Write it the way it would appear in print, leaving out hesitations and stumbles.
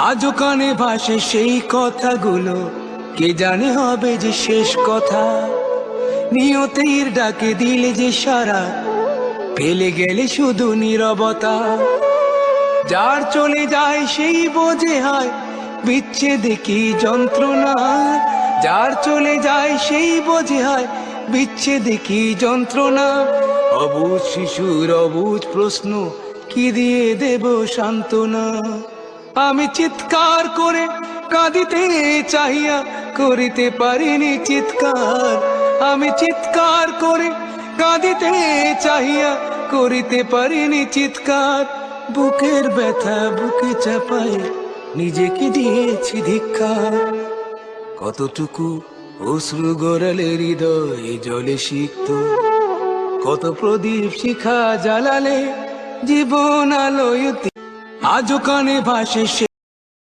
আজও কানে ভাসে সেই কথাগুলো, কে জানে হবে যে শেষ কথা। নিয়তির ডাকে দিলে যে সারা, ফেলে গেলে শুধু নীরবতা। যার চলে যায় সেই বোঝে হয় বিচ্ছেদে কি যন্ত্রণা। যার চলে যায় সেই বোঝে হয় বিচ্ছেদে কি যন্ত্রণা। অবুঝ শিশুর অবুঝ প্রশ্ন, কি দিয়ে দেব সান্ত্বনা। আমি চিৎকার করে কাঁদিতে চাহিয়া করিতে পারিনি চিৎকার। আমি চিৎকার করে কাঁদিতে চাহিয়া করিতে পারিনি চিৎকার। বুকের ব্যথা বুকে চাপায় নিজেকে দিয়েছি ধিক্কার। কতটুকু অশ্রু গড়ালে হৃদয় জলে সিক্ত, কত প্রদীপ শিখা জ্বালালে জীবন আলোয়। আজও কানে ভাসে